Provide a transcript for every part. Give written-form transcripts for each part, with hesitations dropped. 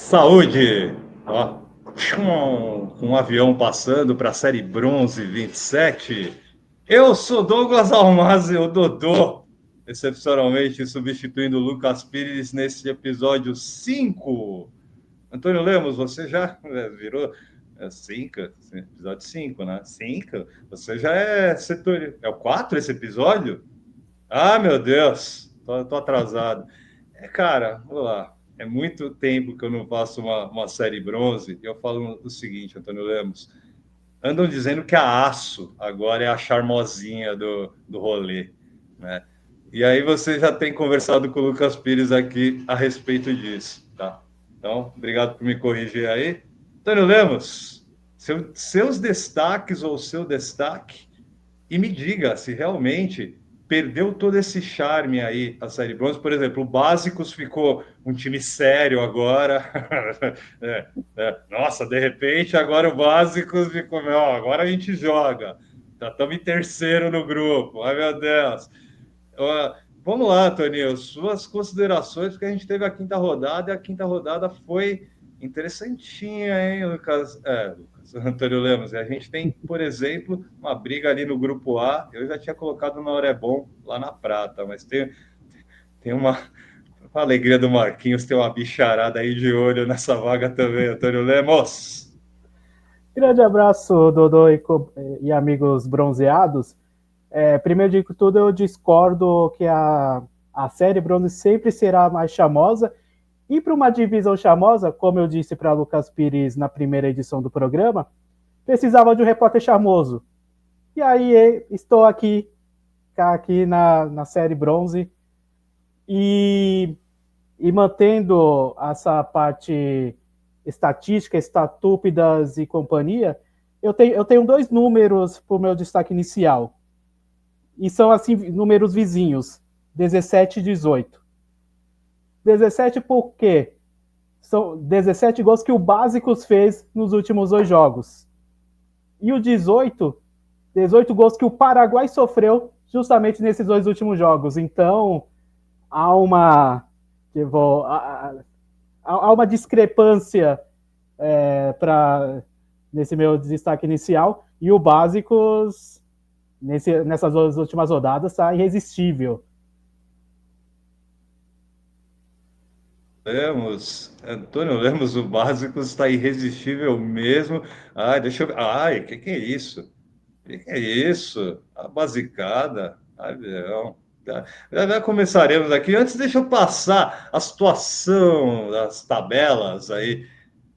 Saúde! Ó, com um avião passando para a série Bronze 27. Eu sou Douglas Almazi, o Dodô, excepcionalmente substituindo o Lucas Pires nesse episódio 5. Antônio Lemos, você já virou 5, episódio 5, né? 5. Você já é setor. É o 4 esse episódio? Ah, meu Deus, tô atrasado. Cara, vamos lá. É muito tempo que eu não faço uma série bronze. E eu falo o seguinte, Antônio Lemos. Andam dizendo que a Aço agora é a charmosinha do rolê, né? E aí você já tem conversado com o Lucas Pires aqui a respeito disso, tá? Então, obrigado por me corrigir aí. Antônio Lemos, seus destaques ou seu destaque e me diga se realmente perdeu todo esse charme aí a série bronze. Por exemplo, o Básicos ficou um time sério agora. Nossa, de repente agora o Básicos ficou, não, agora a gente joga. Já estamos em terceiro no grupo. Ai, meu Deus. Vamos lá, Toninho, suas considerações, porque a gente teve a quinta rodada e a quinta rodada foi interessantinha, hein, Lucas? Lucas, Antônio Lemos. E a gente tem, por exemplo, uma briga ali no grupo A. Eu já tinha colocado na hora é bom lá na prata, mas tem uma alegria do Marquinhos, tem uma bicharada aí de olho nessa vaga também, Antônio Lemos. Grande abraço, Dodô e amigos bronzeados. Primeiro de tudo, eu discordo que a série bronze sempre será mais chamosa. E para uma divisão chamosa, como eu disse para Lucas Pires na primeira edição do programa, precisava de um repórter charmoso. E aí estou aqui na série bronze e, e mantendo essa parte estatística, estatúpidas e companhia, eu tenho dois números para o meu destaque inicial. E são assim números vizinhos, 17 e 18. 17 por quê? São 17 gols que o Básicos fez nos últimos dois jogos. E o 18 gols que o Paraguai sofreu justamente nesses dois últimos jogos. Então, há uma, há uma discrepância nesse meu destaque inicial. E o Básicos, nessas duas últimas rodadas, está irresistível. Antônio Lemos, o básico está irresistível mesmo. Ai, deixa eu ver. Ai, o que é isso? O que é isso? A basicada. Ai, não. Já começaremos aqui. Antes, deixa eu passar a situação das tabelas aí.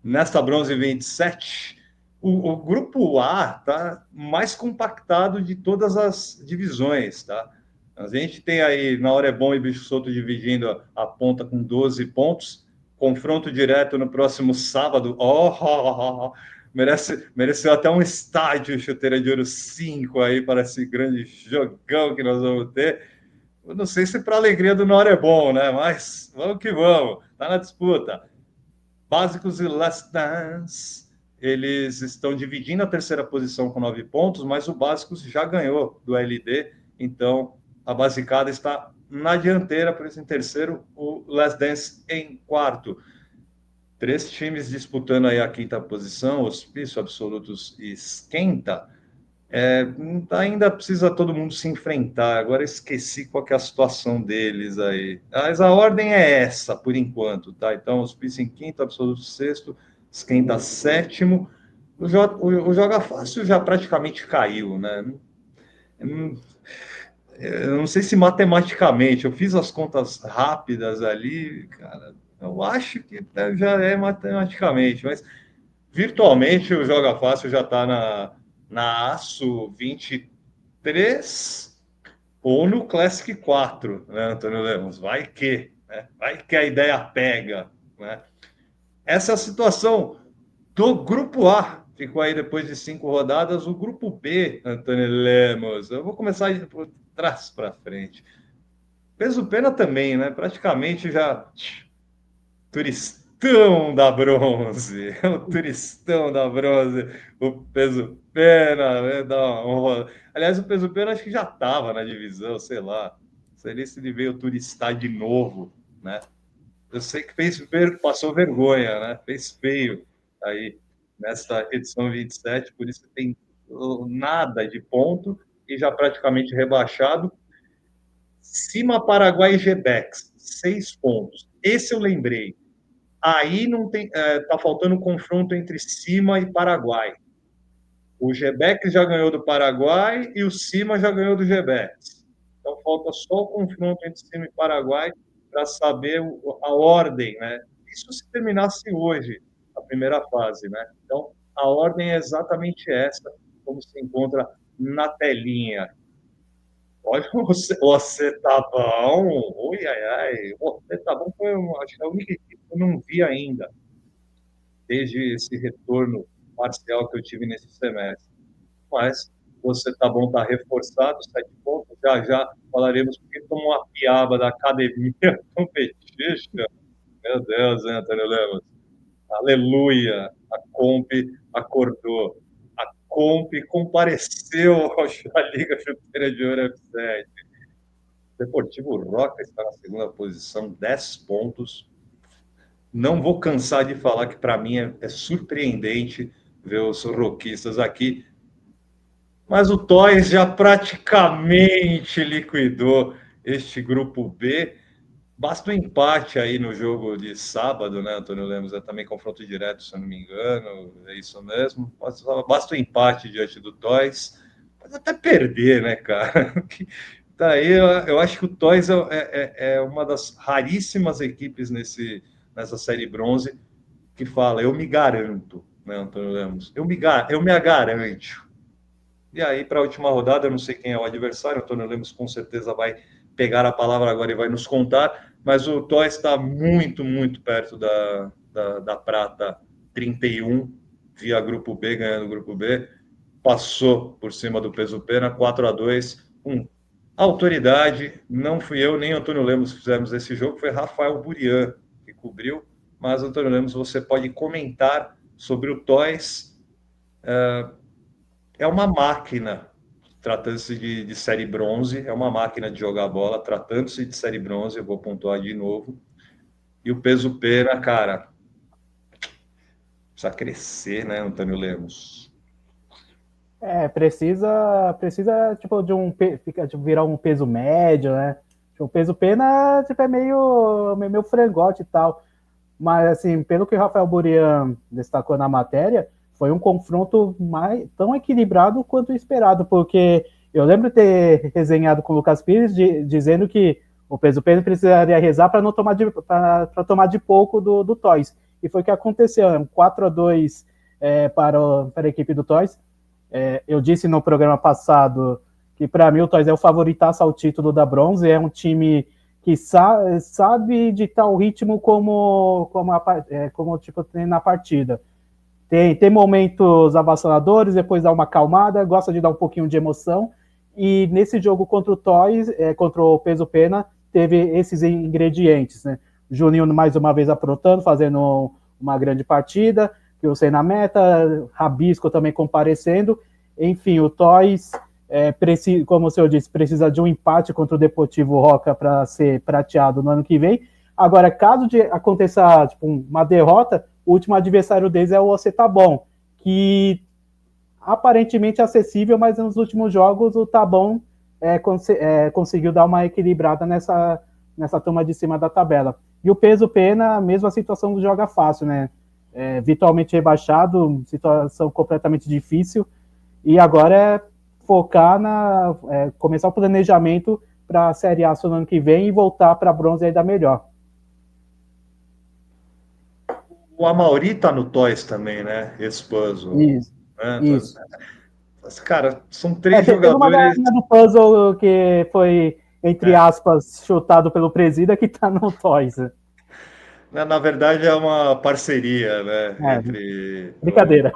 Nesta bronze 27, o grupo A está mais compactado de todas as divisões, tá? A gente tem aí, na hora é bom e bicho solto dividindo a ponta com 12 pontos. Confronto direto no próximo sábado. Mereceu até um estádio Chuteira de Ouro 5 aí para esse grande jogão que nós vamos ter. Eu não sei se para a alegria do Nora é bom, né? Mas vamos que vamos. Tá na disputa. Básicos e Last Dance, eles estão dividindo a terceira posição com 9 pontos, mas o Básicos já ganhou do LD, então a Basicada está na dianteira, por isso em terceiro, o Last Dance em quarto. Três times disputando aí a quinta posição, Hospício, Absolutos e Esquenta. Ainda precisa todo mundo se enfrentar. Agora esqueci qual que é a situação deles aí. Mas a ordem é essa, por enquanto, tá? Então, Hospício em quinto, Absoluto sexto, Esquenta sétimo. O Joga Fácil já praticamente caiu, né? Eu não sei se matematicamente, eu fiz as contas rápidas ali, cara. Eu acho que já é matematicamente, mas virtualmente o Joga Fácil já está na ASSO 23 ou no Classic 4, né, Antônio Lemos? Vai que, né? Vai que a ideia pega, né? Essa é a situação do Grupo A. Ficou aí depois de 5 rodadas. O Grupo B, Antônio Lemos. Eu vou começar por trás para frente. Peso pena também, né? Praticamente já turistão da bronze, o turistão da bronze, o peso pena, né? Aliás, o peso pena acho que já estava na divisão, sei lá. Seria se ele veio turistar de novo, né? eu sei que passou vergonha, né? Fez feio aí nessa edição 27, por isso tem nada de ponto e já praticamente rebaixado. Cima Paraguai e Gebex, 6 pontos. Esse eu lembrei. Aí não tem, tá faltando confronto entre Cima e Paraguai. O Gebex já ganhou do Paraguai e o Cima já ganhou do Gebex. Então falta só o confronto entre Cima e Paraguai para saber a ordem, né? Isso se terminasse hoje, a primeira fase, né? Então a ordem é exatamente essa, como se encontra na telinha. Olha, você tá bom. Ui, ai, ai. Você tá bom foi, acho que é a única equipe que eu não vi ainda, desde esse retorno parcial que eu tive nesse semestre. Mas você tá bom, tá reforçado, 7 pontos. Já já falaremos porque tomou uma piaba da academia competitiva. Meu Deus, hein, Antônio Lemos? Aleluia! A Comp acordou. A Comp compareceu à Liga Chuteira de Ouro F7. Deportivo Roca está na segunda posição, 10 pontos. Não vou cansar de falar que, para mim, é surpreendente ver os roquistas aqui. Mas o Toys já praticamente liquidou este grupo B. Basta um empate aí no jogo de sábado, né, Antônio Lemos? É também confronto direto, se eu não me engano. É isso mesmo. Basta um empate diante do Toys. Pode até perder, né, cara? Daí eu acho que o Toys é uma das raríssimas equipes nessa série bronze que fala, eu me garanto, né, Antônio Lemos? Eu me garanto. E aí, para a última rodada, eu não sei quem é o adversário, o Antônio Lemos com certeza vai pegar a palavra agora e vai nos contar, mas o Toys está muito, muito perto da prata 31, via Grupo B, ganhando o Grupo B, passou por cima do peso pena, 4-2, autoridade, não fui eu nem Antônio Lemos que fizemos esse jogo, foi Rafael Burian que cobriu, mas Antônio Lemos, você pode comentar sobre o Toys, é uma máquina, tratando-se de série bronze, é uma máquina de jogar bola, tratando-se de série bronze, eu vou pontuar de novo. E o peso pena, cara, precisa crescer, né, Antônio Lemos? Precisa tipo tipo, virar um peso médio, né? O peso pena tipo, é meio frangote e tal. Mas, assim, pelo que o Rafael Burian destacou na matéria, foi um confronto tão equilibrado quanto esperado, porque eu lembro de ter resenhado com o Lucas Pires dizendo que o peso pena precisaria rezar para não tomar de pouco do Toys. E foi o que aconteceu, 4-2 para a equipe do Toys. Eu disse no programa passado que, para mim, o Toys é o favoritaço ao título da bronze, é um time que sabe ditar o ritmo como tipo, tem na partida. Tem momentos avassaladores, depois dá uma acalmada, gosta de dar um pouquinho de emoção, e nesse jogo contra o Toys, contra o Peso Pena, teve esses ingredientes, né? Juninho mais uma vez aprontando, fazendo uma grande partida, que eu sei na meta, Rabisco também comparecendo, enfim, o Toys como o senhor disse, precisa de um empate contra o Deportivo Roca para ser prateado no ano que vem. Agora, caso aconteça tipo, uma derrota, o último adversário deles é o Ocetabon, que aparentemente é acessível, mas nos últimos jogos o Tabon conseguiu dar uma equilibrada nessa turma de cima da tabela. E o peso pena, mesmo a situação do joga fácil, né? Virtualmente rebaixado, situação completamente difícil, e agora focar começar o planejamento para a Série A no ano que vem e voltar para a bronze ainda melhor. O Amauri tá no Toys também, né? Esse puzzle. Isso. Né? Isso. Mas, cara, são 3 Teve uma jogadores. galera do puzzle que foi, entre aspas, chutado pelo presida que tá no Toys. Na verdade, é uma parceria, né? Entre Brincadeira.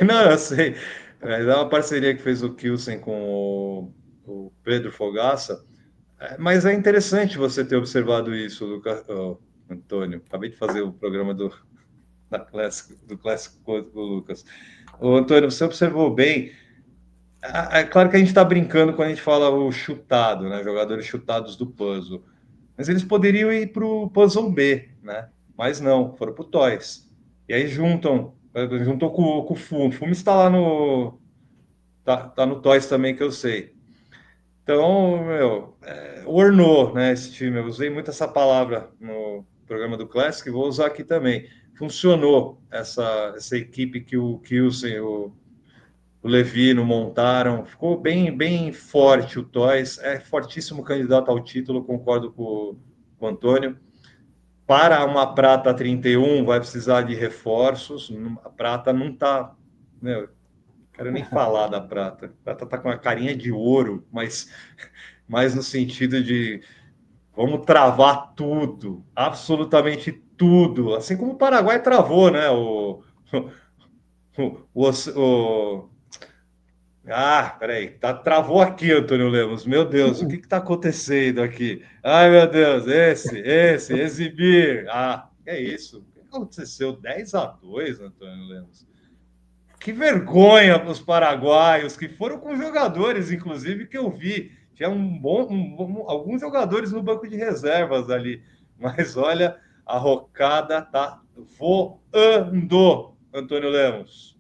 Não, eu sei. Mas é uma parceria que fez o Kilsen com o Pedro Fogaça. Mas é interessante você ter observado isso, Antônio. Acabei de fazer o programa do Classic Code com o Lucas. O Antônio, você observou bem. É claro que a gente está brincando quando a gente fala o chutado, né? Jogadores chutados do puzzle. Mas eles poderiam ir para o Puzzle B, né? Mas não, foram para o Toys. E aí juntou com o Fume. O Fume está lá no. Tá no Toys também, que eu sei. Então, ornou, né, esse time. Eu usei muito essa palavra no programa do Classic, vou usar aqui também. Funcionou essa equipe que o Kilsen, o Levino montaram. Ficou bem forte o Toys. É fortíssimo candidato ao título, concordo com o Antônio. Para uma prata 31, vai precisar de reforços. A prata não está. Meu, quero nem falar da prata. A prata está com uma carinha de ouro, mas mais no sentido de vamos travar tudo, absolutamente tudo. Assim como o Paraguai travou, né? O peraí, travou aqui, Antônio Lemos. Meu Deus, o que está acontecendo aqui? Ai, meu Deus, exibir. É isso. O que aconteceu? 10-2, Antônio Lemos. Que vergonha para os paraguaios, que foram com jogadores, inclusive, que eu vi. Tinha alguns jogadores no banco de reservas ali. Mas olha, a rocada tá voando, Antônio Lemos.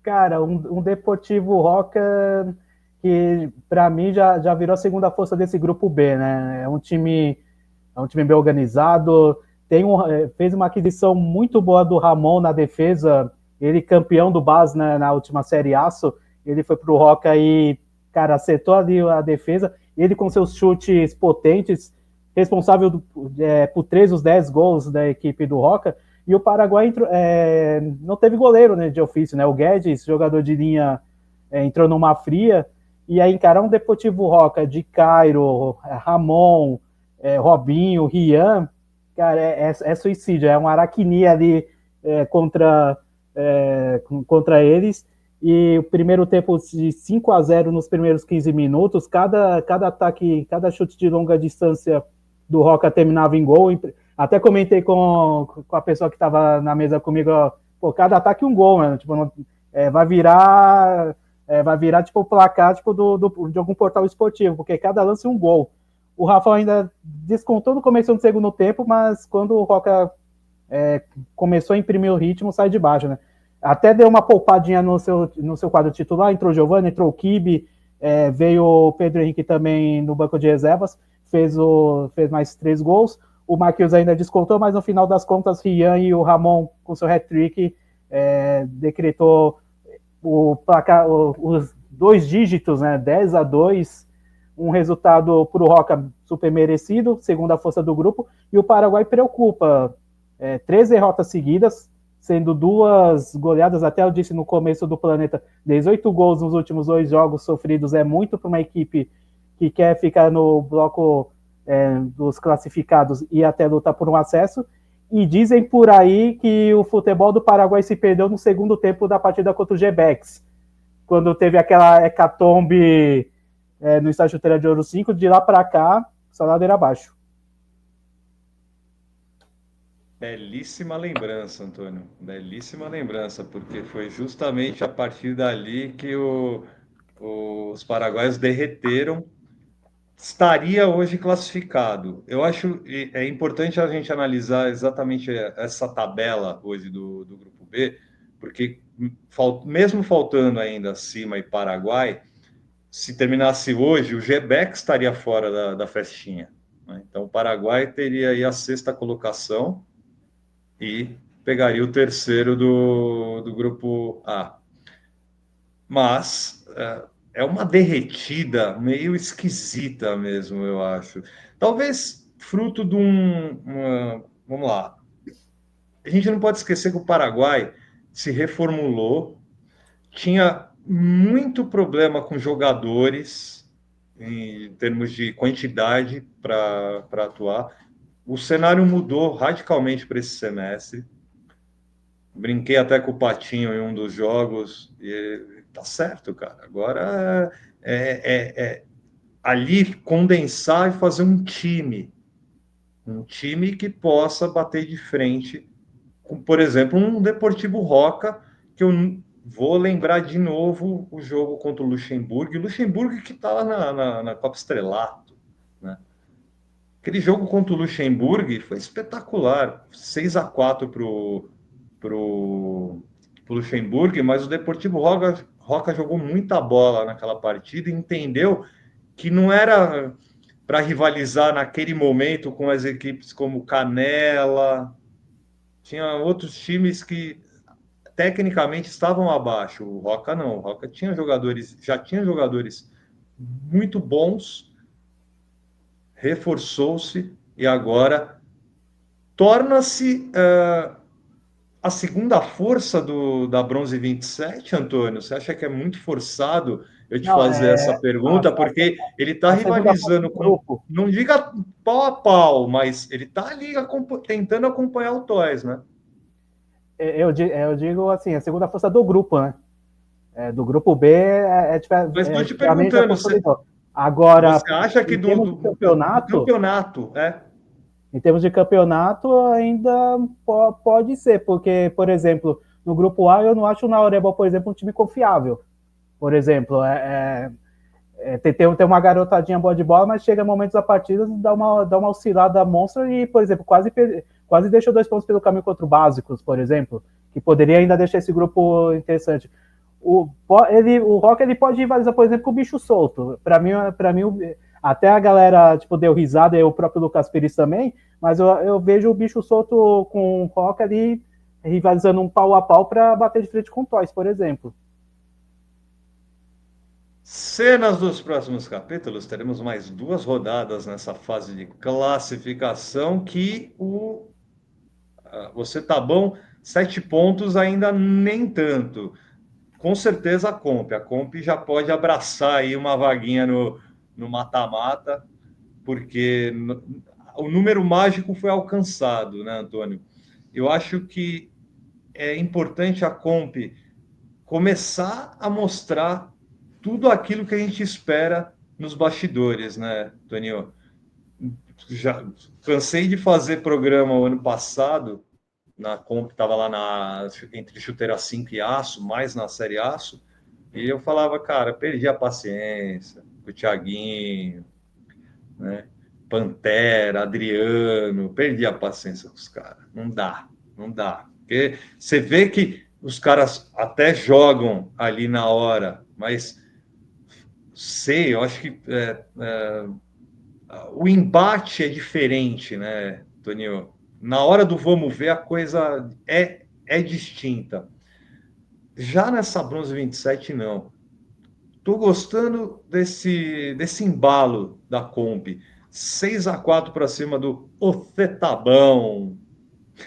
Cara, um Deportivo Roca que para mim já virou a segunda força desse grupo B, né? É um time bem organizado, fez uma aquisição muito boa do Ramon na defesa, ele campeão do BAS na última Série Aço, ele foi pro Roca e, cara, acertou ali a defesa, ele com seus chutes potentes, responsável por 3 dos 10 gols da equipe do Roca, e o Paraguai não teve goleiro, né, de ofício, né? O Guedes, jogador de linha, entrou numa fria, e aí encarar um Deportivo Roca de Cairo, Ramon, Robinho, Rian, cara, é suicídio, é uma aracnia ali contra eles. E o primeiro tempo de 5-0 nos primeiros 15 minutos, cada ataque, cada chute de longa distância do Roca terminava em gol. Até comentei com a pessoa que estava na mesa comigo, ó, pô, cada ataque um gol, mano. Tipo, vai virar tipo o placar tipo, de algum portal esportivo, porque cada lance é um gol. O Rafa ainda descontou no começo do segundo tempo, mas quando o Roca começou a imprimir o ritmo, sai de baixo, né? Até deu uma poupadinha no seu quadro titular, entrou o Giovani, entrou o Kibe, veio o Pedro Henrique também no banco de reservas, fez mais 3 gols. O Marquinhos ainda descontou, mas no final das contas, Rian e o Ramon, com seu hat-trick, decretou o placar, os 2 dígitos, né, 10-2, um resultado para o Roca super merecido, segunda força do grupo, e o Paraguai preocupa. 3 derrotas seguidas, sendo 2 goleadas, até eu disse no começo do Planeta, 18 gols nos últimos 2 jogos sofridos é muito para uma equipe que quer ficar no bloco dos classificados e até lutar por um acesso. E dizem por aí que o futebol do Paraguai se perdeu no segundo tempo da partida contra o G-Bex, quando teve aquela hecatombe no estádio Chuteira de Ouro 5, de lá para cá, só ladeira abaixo. Belíssima lembrança, Antônio. Belíssima lembrança, porque foi justamente a partir dali que os paraguaios derreteram. Estaria hoje classificado. Eu acho importante a gente analisar exatamente essa tabela hoje do Grupo B, porque mesmo faltando ainda Cima e Paraguai, se terminasse hoje, o Gebex estaria fora da festinha, né? Então o Paraguai teria aí a 6ª colocação e pegaria o terceiro do Grupo A. Mas é uma derretida meio esquisita mesmo, eu acho. Talvez fruto de vamos lá. A gente não pode esquecer que o Paraguai se reformulou, tinha muito problema com jogadores em termos de quantidade para atuar. O cenário mudou radicalmente para esse semestre. Brinquei até com o Patinho em um dos jogos e tá certo, cara. Agora ali condensar e fazer um time que possa bater de frente com, por exemplo, um Deportivo Roca, que eu vou lembrar de novo o jogo contra o Luxemburgo que está lá na Copa Estrelato, né? Aquele jogo contra o Luxemburgo foi espetacular. 6-4 pro Luxemburgo, mas o Deportivo Roca jogou muita bola naquela partida e entendeu que não era para rivalizar naquele momento com as equipes como Canela. Tinha outros times que tecnicamente estavam abaixo. O Roca não. O Roca tinha jogadores, já tinha jogadores muito bons, reforçou-se e agora torna-se a segunda força da Bronze 27, Antônio. Você acha que é muito forçado eu te Não, fazer essa pergunta? Porque ele está a segunda força rivalizando do com, grupo. não diga pau a pau, mas ele está ali tentando acompanhar o Toys, né? Eu digo assim, a segunda força do grupo, né? Do grupo B Mas estou te realmente a perguntando, consolidou. Agora, você acha que em termos de do campeonato, campeonato, ainda pode ser, porque, por exemplo, no grupo A eu não acho o Naorebol, por exemplo, um time confiável. Por exemplo, tem uma garotadinha boa de bola, mas chega momentos da partida, dá uma oscilada monstra e, por exemplo, quase deixou 2 pontos pelo caminho contra o Básicos, por exemplo, que poderia ainda deixar esse grupo interessante. O Rock ele pode rivalizar, por exemplo, com o Bicho Solto. Para mim, até a galera tipo, deu risada, e o próprio Lucas Pires também, mas eu vejo o Bicho Solto com o Rock ali rivalizando um pau a pau para bater de frente com o Toys, por exemplo. cenas dos próximos capítulos, teremos mais 2 rodadas nessa fase de classificação que você tá bom, 7 pontos ainda nem tanto. Com certeza a Comp já pode abraçar aí uma vaguinha no mata-mata, porque o número mágico foi alcançado, né, Antônio? Eu acho que é importante a Comp começar a mostrar tudo aquilo que a gente espera nos bastidores, né, Toninho? Já cansei de fazer programa o ano passado, na Comp, estava lá entre chuteira 5 e aço, mais na série aço, e eu falava, cara, perdi a paciência com o Thiaguinho, né? Pantera, Adriano, perdi a paciência com os caras. Não dá, não dá. Porque você vê que os caras até jogam ali na hora, mas sei, eu acho que o embate é diferente, né, Toninho? Na hora do vamos ver, a coisa é distinta. Já nessa Bronze 27, não. Tô gostando desse embalo da Comp. 6-4 para cima do Ocetabão.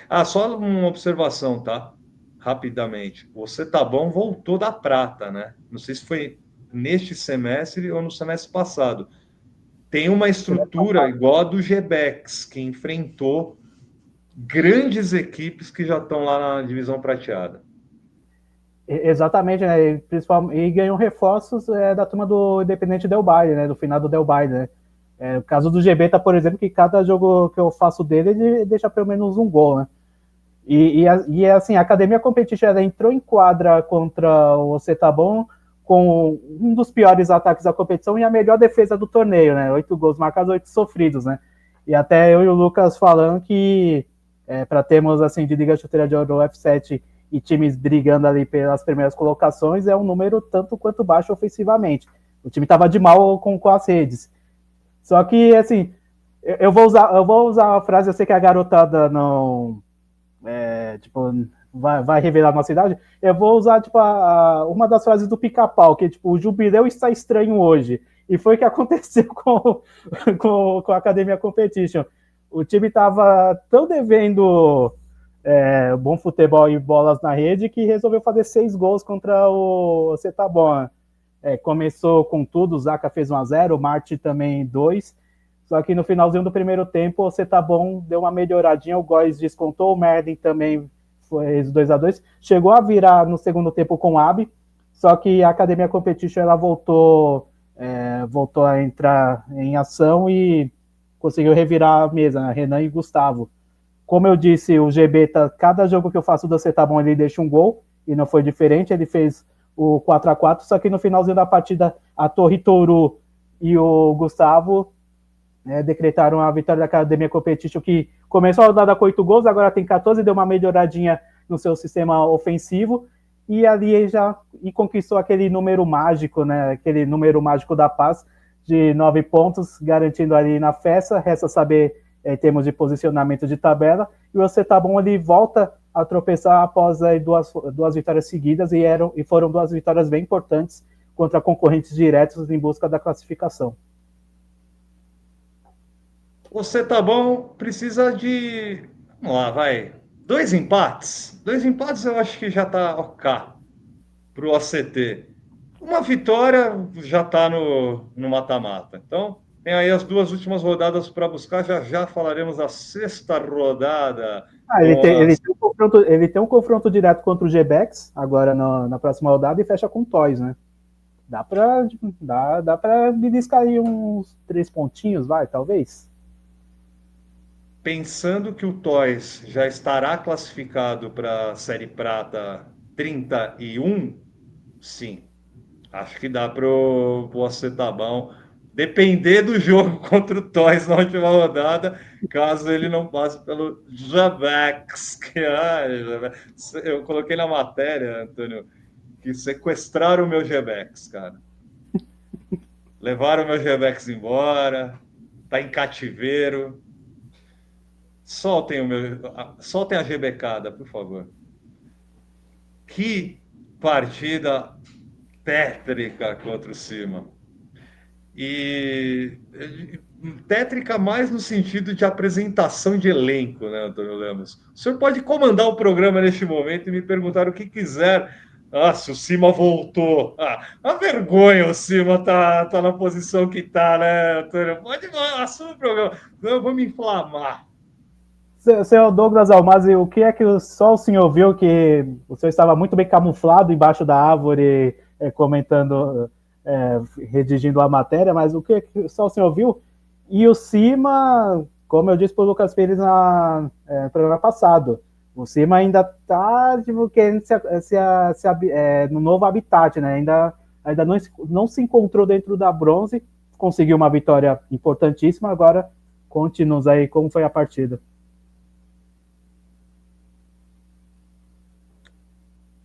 Ah, só uma observação, tá? Rapidamente. O Ocetabão voltou da prata, né? Não sei se foi neste semestre ou no semestre passado. Tem uma estrutura igual a do GBEX, que enfrentou grandes equipes que já estão lá na divisão prateada. Exatamente, né? E ganhou reforços da turma do Independente Del Valle, né? Do final do Del Valle, né? O caso do GB tá, por exemplo, que cada jogo que eu faço dele, ele deixa pelo menos um gol, né? Assim, a Academia Competition ela entrou em quadra contra o Cetabon com um dos piores ataques da competição e a melhor defesa do torneio, né? 8 gols marcados, 8 sofridos, né? E até eu e o Lucas falando que para termos, assim, de Liga Chuteira de Ouro F7 e times brigando ali pelas primeiras colocações, é um número tanto quanto baixo ofensivamente. O time estava de mal com as redes. Só que, assim, eu vou usar a frase, eu sei que a garotada não tipo, vai revelar a nossa idade, eu vou usar tipo, uma das frases do Pica-Pau, que tipo, o jubileu está estranho hoje. E foi o que aconteceu com a Academia Competition. O time estava tão devendo bom futebol e bolas na rede que resolveu fazer 6 gols contra o Cetabon. Começou com tudo, o Zaca fez 1-0, o Marti também 2. Só que no finalzinho do primeiro tempo, o Cetabon deu uma melhoradinha, o Góis descontou, o Merlin também fez 2-2. Chegou a virar no segundo tempo com o Abi, só que a Academia Competition ela voltou a entrar em ação e conseguiu revirar a mesa, né? Renan e Gustavo. Como eu disse, o GB, cada jogo que eu faço do Cetabon, ele deixa um gol, e não foi diferente, ele fez o 4-4, só que no finalzinho da partida, a Torre Touru e o Gustavo decretaram a vitória da Academia Competition, que começou a rodada com 8 gols, agora tem 14, deu uma melhoradinha no seu sistema ofensivo, e ali já conquistou aquele número mágico, né? Aquele número mágico da paz, de 9 pontos, garantindo ali na festa. Resta saber em termos de posicionamento de tabela. E o Você Tá Bom, ele volta a tropeçar após aí duas vitórias seguidas, e foram 2 vitórias bem importantes contra concorrentes diretos em busca da classificação. Você Tá Bom precisa de, vamos lá, vai, 2 empates. 2 empates eu acho que já está ok para o OCT. Uma vitória já está no mata-mata. Então, tem aí as 2 últimas rodadas para buscar. Já já falaremos da 6ª rodada. Ele tem um confronto direto contra o GBX, agora na próxima rodada, e fecha com o Toys, né? Dá pra beliscar aí uns 3 pontinhos, vai, talvez. Pensando que o Toys já estará classificado para a Série Prata 31, sim. Acho que dá para o Você Tá Bom depender do jogo contra o Toys na última rodada, caso ele não passe pelo Javex. Eu coloquei na matéria, Antônio, que sequestraram o meu Javex, cara. Levaram o meu Javex embora, tá em cativeiro. Soltem a GBcada, por favor. Que partida tétrica contra o Cima. E tétrica mais no sentido de apresentação de elenco, né, Antônio Lemos? O senhor pode comandar o programa neste momento e me perguntar o que quiser. Ah, se o Cima voltou. Ah, a vergonha o Cima tá na posição que tá, né, Antônio? Pode assumir o programa. Eu vou me inflamar. Seu Douglas Almazi, o que é que só o senhor viu, que o senhor estava muito bem camuflado embaixo da árvore, comentando, redigindo a matéria, mas o que é que só o senhor viu? E o Cima, como eu disse para o Lucas Pires no programa passado, o Cima ainda está querendo no novo habitat, né? Ainda não se encontrou dentro da bronze, conseguiu uma vitória importantíssima. Agora, conte-nos aí como foi a partida.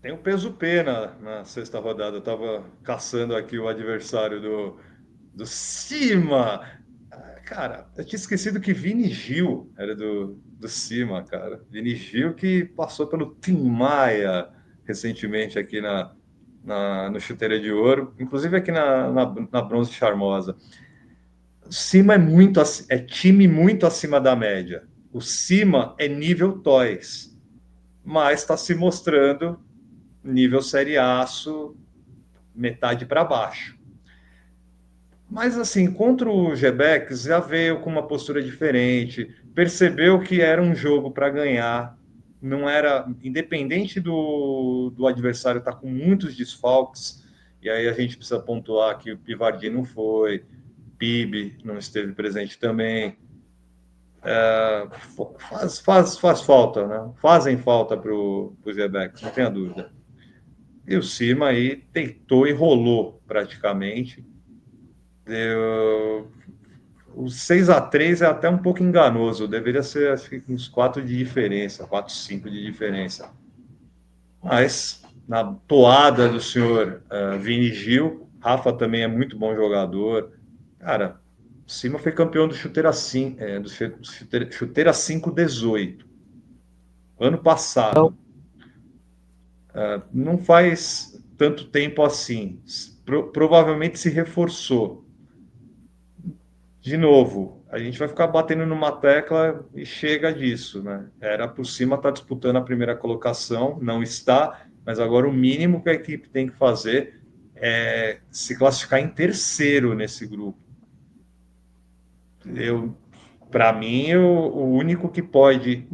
Tem um peso pena na 6ª rodada. Eu estava caçando aqui o adversário do Cima. Cara, eu tinha esquecido que Vini Gil era do Cima, cara. Vini Gil que passou pelo Tim Maia recentemente aqui no Chuteira de Ouro, inclusive aqui na Bronze Charmosa. O Cima é time muito acima da média. O Cima é nível Toys, mas está se mostrando nível Série Aço, metade para baixo. Mas assim, contra o Gebex já veio com uma postura diferente, percebeu que era um jogo para ganhar, não era, independente do adversário estar com muitos desfalques, e aí a gente precisa pontuar que o Pivardi não foi, PIB não esteve presente também. Faz falta, né? Fazem falta para o Gebex, não tenha dúvida. E o Cima aí deitou e rolou praticamente. O 6-3 é até um pouco enganoso. Deveria ser, acho que, uns 4 de diferença, 4-5 de diferença. Mas na toada do senhor Vini Gil, Rafa também é muito bom jogador. Cara, o Cima foi campeão do Chuteira 5, Chuteira 5-18. Ano passado. Não faz tanto tempo assim. Provavelmente se reforçou. De novo, a gente vai ficar batendo numa tecla e chega disso, né? Era por cima estar disputando a primeira colocação, não está, mas agora o mínimo que a equipe tem que fazer é se classificar em terceiro nesse grupo. Para mim, o único que pode,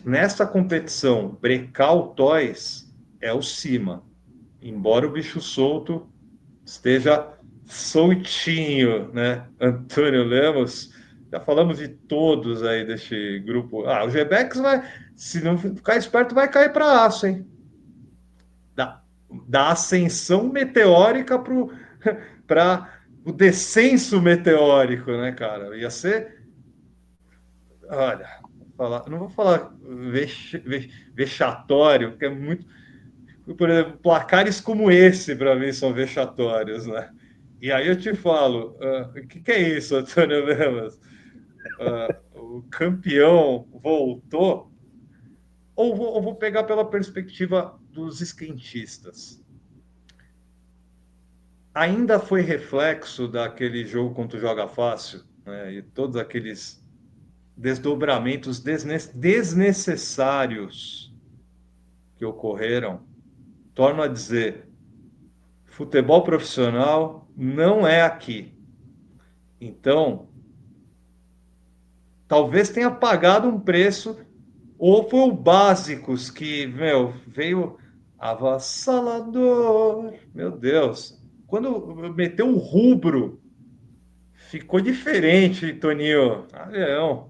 nessa competição, brecar o Toys é o Cima. Embora o bicho solto esteja soltinho, né? Antônio Lemos, já falamos de todos aí deste grupo. O Gebex vai, se não ficar esperto, vai cair para aço, hein? Da ascensão meteórica para o descenso meteórico, né, cara? Ia ser, olha, não vou falar vexatório, porque é muito. Por exemplo, placares como esse, para mim, são vexatórios, né? E aí eu te falo, o que é isso, Antônio Lemas? O campeão voltou? Ou vou pegar pela perspectiva dos esquentistas? Ainda foi reflexo daquele jogo contra o Joga Fácil, né? E todos aqueles desdobramentos desnecessários que ocorreram. Torno a dizer, futebol profissional não é aqui. Então, talvez tenha pagado um preço, ou foi o Básicos que, meu, veio avassalador. Meu Deus. Quando meteu o rubro, ficou diferente, Toninho. Avião.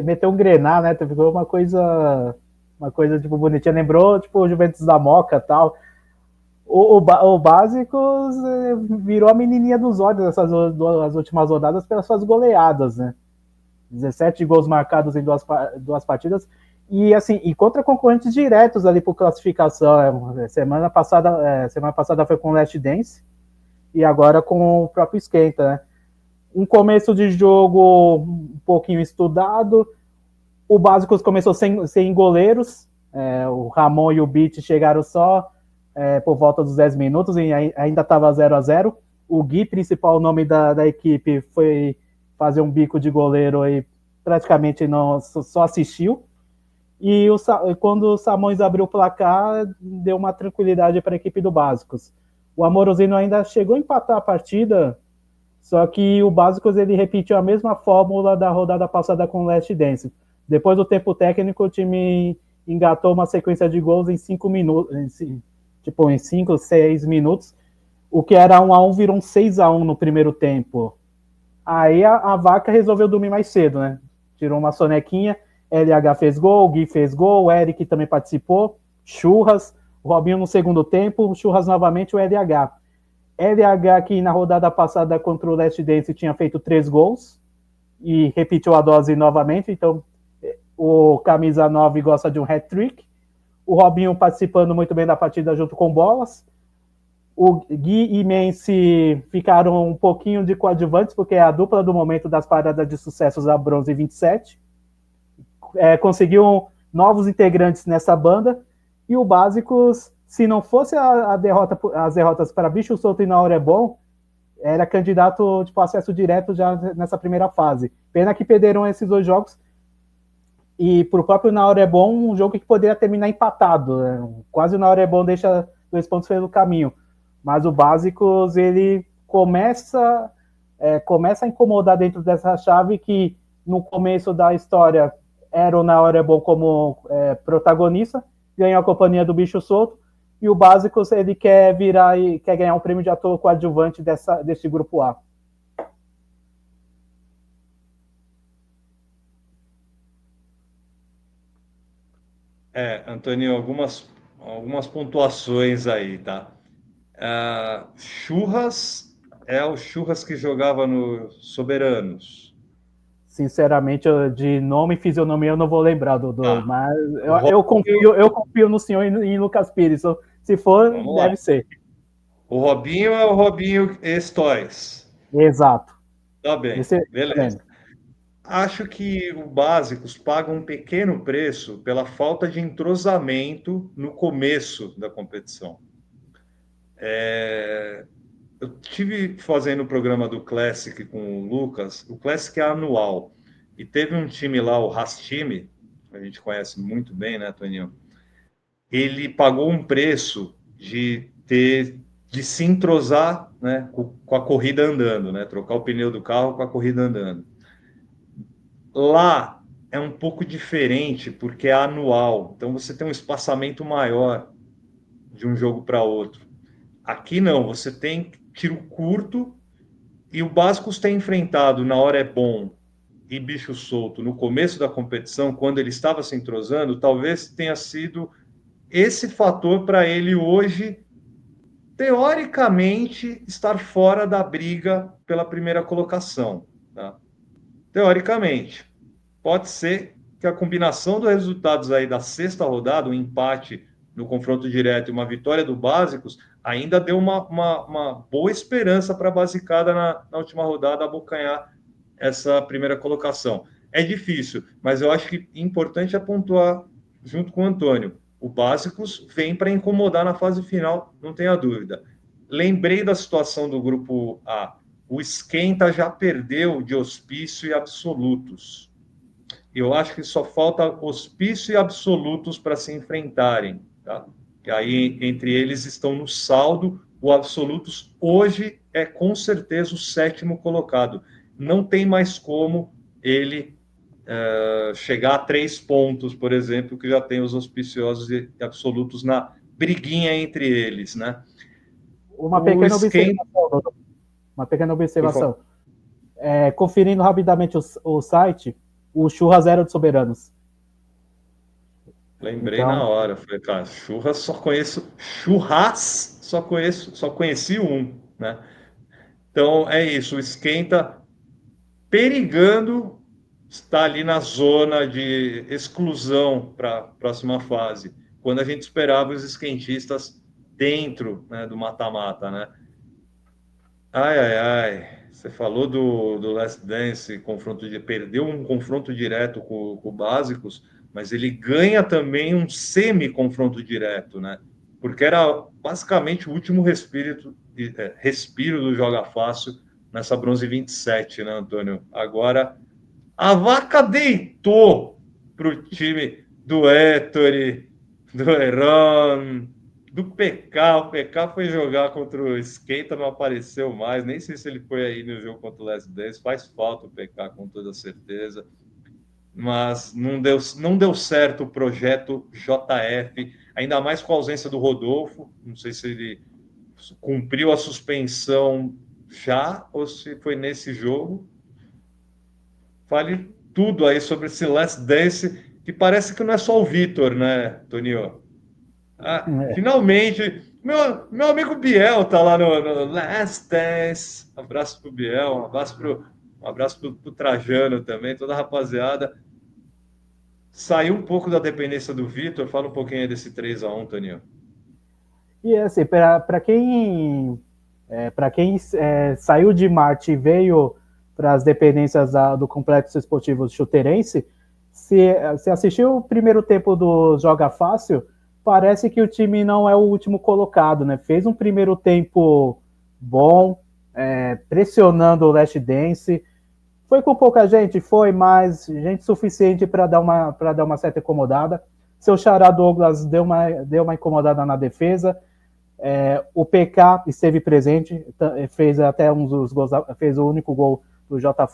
Meteu um grená, né? Ficou uma coisa tipo bonitinha. Lembrou tipo o Juventus da Moca, tal. O Básicos virou a menininha dos olhos nessas as últimas rodadas pelas suas goleadas, né? 17 gols marcados em duas partidas. E assim, e contra concorrentes diretos ali por classificação. Semana passada foi com o Last Dance e agora com o próprio Esquenta, né? Um começo de jogo um pouquinho estudado. O Básicos começou sem goleiros. O Ramon e o Beat chegaram só por volta dos 10 minutos e ainda estava 0-0. O Gui, principal nome da equipe, foi fazer um bico de goleiro e praticamente não, só assistiu. E quando o Samões abriu o placar, deu uma tranquilidade para a equipe do Básicos. O Amorosino ainda chegou a empatar a partida, só que o Básicos ele repetiu a mesma fórmula da rodada passada com o Last Dance. Depois do tempo técnico, o time engatou uma sequência de gols em 5 minutos, em 5, 6 minutos. O que era 1-1 virou um 6-1 no primeiro tempo. Aí a Vaca resolveu dormir mais cedo, né? Tirou uma sonequinha, LH fez gol, o Gui fez gol, o Eric também participou, Churras, o Robinho no segundo tempo, Churras novamente, o LH. LH que na rodada passada contra o Last Dance tinha feito 3 gols e repetiu a dose novamente, então o camisa 9 gosta de um hat-trick. O Robinho participando muito bem da partida junto com bolas. O Gui e Mense ficaram um pouquinho de coadjuvantes, porque é a dupla do momento das paradas de sucessos da Bronze 27. Conseguiu novos integrantes nessa banda. E o Básicos, se não fosse as derrotas para Bicho Solto e Naor é Bom, era candidato tipo, acesso direto já nessa primeira fase. Pena que perderam esses 2 jogos. E para o próprio Naor é Bom, um jogo que poderia terminar empatado. Né? Quase o Naor é Bom deixa 2 pontos pelo caminho. Mas o Básicos, ele começa a incomodar dentro dessa chave que no começo da história era o Na Hora é Bom como protagonista, ganhou a companhia do Bicho Solto, e o Básicos ele quer virar e quer ganhar um prêmio de ator coadjuvante desse grupo A. Antônio, algumas pontuações aí, tá? Churras é o Churras que jogava no Soberanos. Sinceramente, de nome e fisionomia eu não vou lembrar, Dodô, Ah, mas Robinho, eu confio no senhor e em Lucas Pires. Se for, vamos lá. deve ser. O Robinho é o Robinho Estóis. Exato. Tá bem, Esse eu beleza. lembro. Acho que o Básicos paga um pequeno preço pela falta de entrosamento no começo da competição. Eu tive fazendo o programa do Classic com o Lucas. O Classic é anual. E teve um time lá, o Rastime, a gente conhece muito bem, né, Toninho? Ele pagou um preço de se entrosar, né, com a corrida andando, né, trocar o pneu do carro com a corrida andando. Lá é um pouco diferente porque é anual, então você tem um espaçamento maior de um jogo para outro. Aqui não, você tem tiro curto e o Bascos tem enfrentado na hora é bom e bicho solto no começo da competição, quando ele estava se entrosando, talvez tenha sido esse fator para ele hoje teoricamente, estar fora da briga pela primeira colocação. Tá? Teoricamente. Pode ser que a combinação dos resultados aí da sexta rodada, um empate no confronto direto e uma vitória do Básicos, ainda deu uma boa esperança para a Basicada na última rodada abocanhar essa primeira colocação. É difícil, mas eu acho que importante é pontuar junto com o Antônio. O Básicos vem para incomodar na fase final, não tenha dúvida. Lembrei da situação do grupo A. O Esquenta já perdeu de Hospício e Absolutos. Eu acho que só falta Hospício e Absolutos para se enfrentarem. Tá? E aí, entre eles estão no saldo. O Absolutos hoje é com certeza o sétimo colocado. Não tem mais como ele chegar a 3 pontos, por exemplo, que já tem os Hospiciosos e Absolutos na briguinha entre eles. Né? Uma O pequena Esquenta. observação, Dodô. Uma pequena observação. Conferindo rapidamente o site, o Churras era de Soberanos. Lembrei Então, na hora. Falei, cara, churras só conheço. Churras só conheci um, né? Então é isso, o Esquenta perigando está ali na zona de exclusão para a próxima fase, quando a gente esperava os esquentistas dentro, né, do mata-mata, né? Ai, ai, ai. Você falou do Last Dance, confronto de perdeu um confronto direto com o Básicos, mas ele ganha também um semi-confronto direto, né? Porque era basicamente o último respiro do Joga Fácil nessa bronze 27, né, Antônio? Agora a vaca deitou para o time do Ettore, do Heron, do PK. O PK foi jogar contra o Skate, não apareceu mais. Nem sei se ele foi aí no jogo contra o Last Dance. Faz falta o PK, com toda certeza. Mas não deu certo o projeto JF, ainda mais com a ausência do Rodolfo. Não sei se ele cumpriu a suspensão já ou se foi nesse jogo. Fale tudo aí sobre esse Last Dance, que parece que não é só o Vitor, né, Toninho? Finalmente, meu amigo Biel tá lá no Last Dance. Um abraço pro Biel, um abraço pro Trajano também, toda a rapaziada. Saiu um pouco da dependência do Vitor, fala um pouquinho aí desse 3-1, Toninho. e assim, para quem saiu de Marte e veio para as dependências do Complexo Esportivo Chuteirense, se assistiu o primeiro tempo do Joga Fácil, parece que o time não é o último colocado, né? Fez um primeiro tempo bom, pressionando o Last Dance. Foi com pouca gente? Foi, mas gente suficiente para dar uma certa incomodada. Seu xará Douglas deu uma incomodada na defesa. O PK esteve presente, fez até um dos gols, fez o único gol do Joga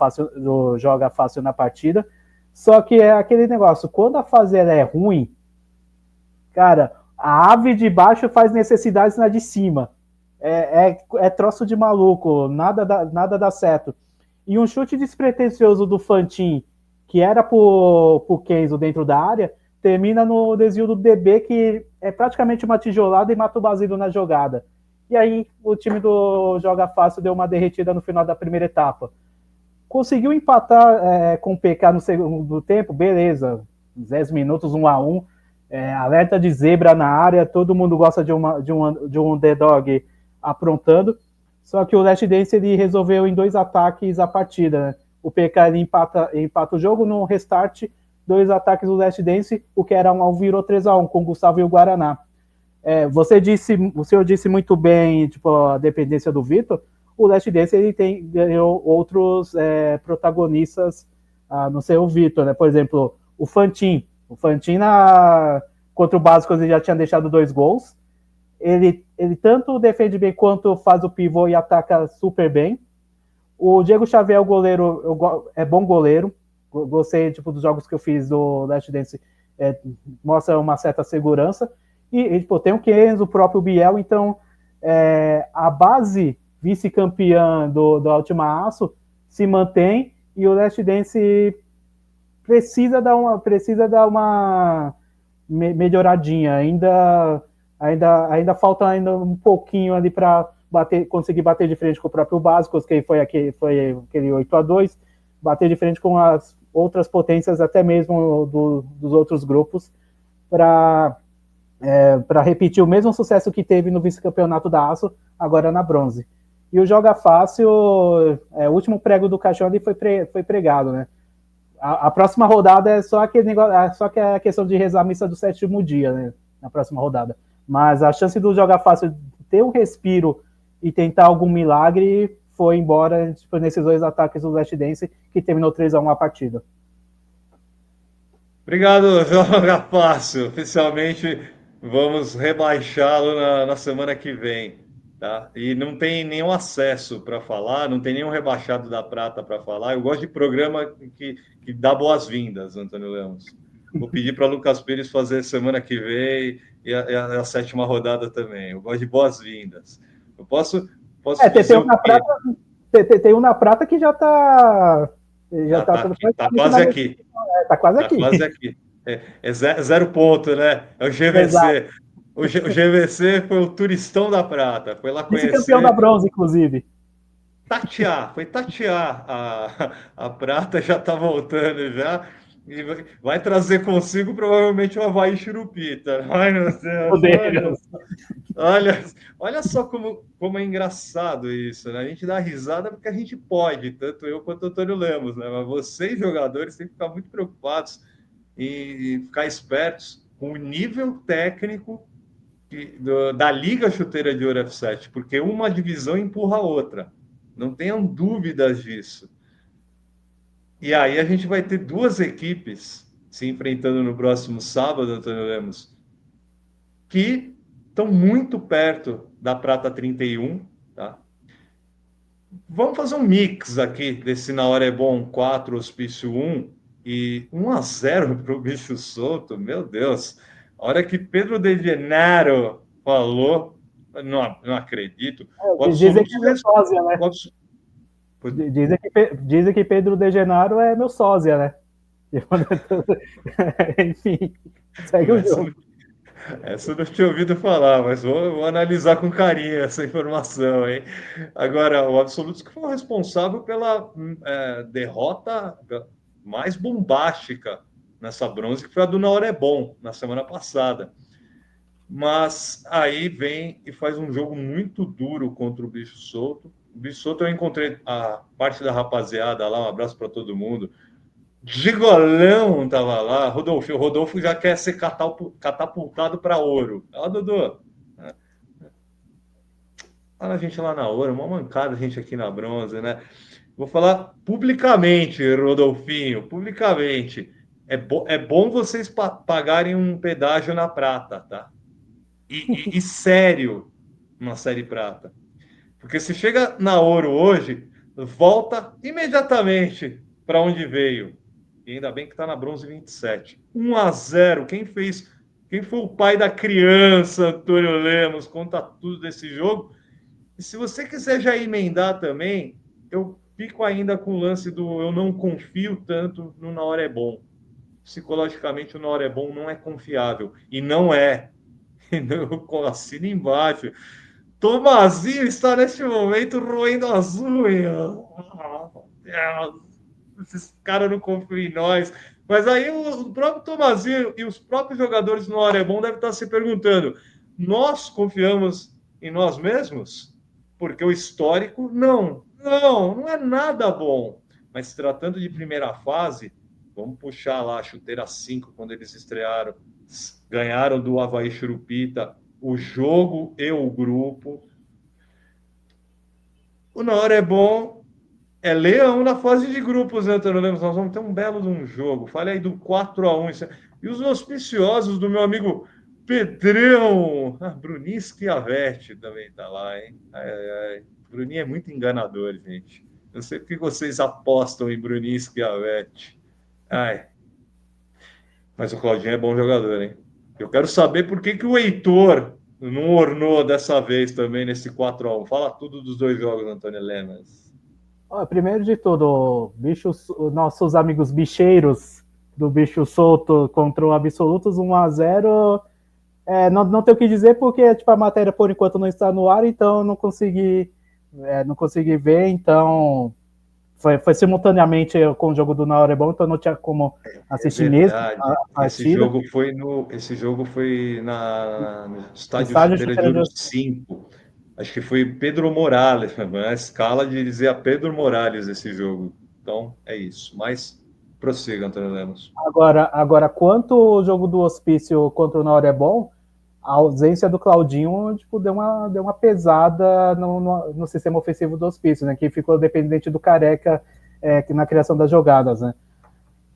Fácil na partida. Só que é aquele negócio, quando a fase é ruim, cara, a ave de baixo faz necessidades na de cima. É troço de maluco, nada dá certo. E um chute despretensioso do Fantin, que era pro Kenzo dentro da área, termina no desvio do DB, que é praticamente uma tijolada e mata o Basílio na jogada. E aí o time do Joga Fácil deu uma derretida no final da primeira etapa. Conseguiu empatar com o PK no segundo tempo, beleza. 10 minutos, 1-1. Alerta de zebra na área, todo mundo gosta de um underdog aprontando. Só que o Last Dance ele resolveu em 2 ataques a partida. Né? O PK ele empata o jogo, no restart, 2 ataques do Last Dance, o que era 1-1 virou 3-1 com o Gustavo e o Guaraná. O senhor disse muito bem, tipo, a dependência do Vitor. O Last Dance ele ganhou outros protagonistas, não sei o Vitor, né? Por exemplo, o Fantin. O Fantin contra o Básicos ele já tinha deixado 2 gols. Ele tanto defende bem quanto faz o pivô e ataca super bem. O Diego Xavier, o goleiro, é bom goleiro. Gostei tipo, dos jogos que eu fiz do Last Dance, mostra uma certa segurança. E tipo, tem o Kenzo, o próprio Biel. Então, a base vice-campeã da Última Aço se mantém e o Last Dance precisa dar uma melhoradinha. Ainda falta ainda um pouquinho ali para conseguir bater de frente com o próprio Básicos, que foi aquele 8-2, bater de frente com as outras potências, até mesmo dos outros grupos, para repetir o mesmo sucesso que teve no vice-campeonato da ASO, agora na bronze. E o Joga Fácil, o último prego do caixão ali foi pregado, né? A próxima rodada é só aquele negócio, só que é a questão de rezar a missa do sétimo dia, né? Na próxima rodada. Mas a chance do Joga Fácil ter um respiro e tentar algum milagre foi embora tipo, nesses dois ataques do Last Dance, que terminou 3-1 a partida. Obrigado, Joga Fácil. Oficialmente vamos rebaixá-lo na semana que vem. Tá? E não tem nenhum acesso para falar, não tem nenhum rebaixado da prata para falar. Eu gosto de programa que dá boas-vindas, Antônio Lemos. Vou pedir para Lucas Pires fazer semana que vem e a sétima rodada também. Eu gosto de boas-vindas. Eu posso dizer o quê? Tem um na prata que já está tá quase aqui. Tá quase aqui. Tá quase aqui. É 0 ponto, né? É o GVC. Exato. O GVC foi o turistão da prata. Foi lá conhecer. Vice-campeão da bronze, inclusive. Foi tatear. A prata já tá voltando já. E vai trazer consigo provavelmente o Avaí Churupita. Ai, meu Deus. Olha só como é engraçado isso, né? A gente dá risada porque a gente pode, tanto eu quanto o Antônio Lemos, né? Mas vocês, jogadores, têm que ficar muito preocupados e ficar espertos com o nível técnico da Liga Chuteira de Ouro F7, porque uma divisão empurra a outra. Não tenham dúvidas disso. E aí a gente vai ter duas equipes se enfrentando no próximo sábado, Antônio Lemos, que estão muito perto da Prata 31, tá? Vamos fazer um mix aqui desse Na Hora é Bom 4, Hospício 1 e 1-0 para o Bicho Solto. Meu Deus, a hora que Pedro De Gennaro falou, não acredito. Dizem que é meu sósia, né? Dizem que Pedro De Gennaro é meu sósia, né? Enfim, segue o jogo. Essa eu não tinha ouvido falar, mas vou analisar com carinho essa informação, hein? Agora, o Absolutos que foi o responsável pela derrota mais bombástica nessa bronze, que foi a do Na Hora é Bom, na semana passada. Mas aí vem e faz um jogo muito duro contra o Bicho Solto. O Bicho Solto eu encontrei a parte da rapaziada lá, um abraço para todo mundo. Gigolão tava lá, Rodolfo. O Rodolfo já quer ser catapultado para ouro. Ó, Dudu. Fala a gente lá na ouro, uma mancada a gente aqui na bronze, né? Vou falar publicamente, Rodolfinho, publicamente. É bom vocês pagarem um pedágio na prata, tá? E sério na série prata. Porque se chega na ouro hoje, volta imediatamente para onde veio. E ainda bem que está na bronze 27. 1-0. Quem foi o pai da criança, Antônio Lemos? Conta tudo desse jogo. E se você quiser já emendar também, eu fico ainda com o lance do eu não confio tanto no Na Hora é Bom. Psicologicamente, o Na Hora é Bom não é confiável. E não é. Eu assino embaixo. Tomazinho está neste momento roendo as unhas. Esses caras não confiam em nós. Mas aí o próprio Tomazinho e os próprios jogadores no Hora é Bom devem estar se perguntando: nós confiamos em nós mesmos? Porque o histórico, não é nada bom. Mas se tratando de primeira fase, vamos puxar lá a chuteira 5, quando eles estrearam, ganharam do Avaí Churupita o jogo e o grupo. O Na Hora é Bom é leão na fase de grupos, né, Antônio Lemos? Nós vamos ter um belo de um jogo. Fale aí do 4-1. E os auspiciosos do meu amigo Pedrão. Bruninho Schiavetti também tá lá, hein? Bruninho é muito enganador, gente. Eu sei porque vocês apostam em Bruninho Schiavetti. Mas o Claudinho é bom jogador, hein? Eu quero saber por que o Heitor não ornou dessa vez também nesse 4-1. Fala tudo dos dois jogos, Antônio Lemos. Primeiro de tudo, nossos amigos bicheiros do Bicho Solto contra o Absolutos 1-0 Não tenho o que dizer porque tipo, a matéria por enquanto não está no ar, então eu não consegui ver, então foi simultaneamente com o jogo do Na Hora é Bom, então não tinha como É assistir mesmo a verdade. partida. Esse jogo foi no No estádio estádio Chuteira de Chuteira Ouro de 5. Acho que foi Pedro Morales, na escala de dizer a Pedro Morales esse jogo. Então, é isso. Mas prossiga, Antônio Lemos. Agora, quanto o jogo do Hospício contra o Na Hora é Bom, a ausência do Claudinho tipo, deu uma pesada no sistema ofensivo do Hospício, né? Que ficou dependente do Careca na criação das jogadas, né?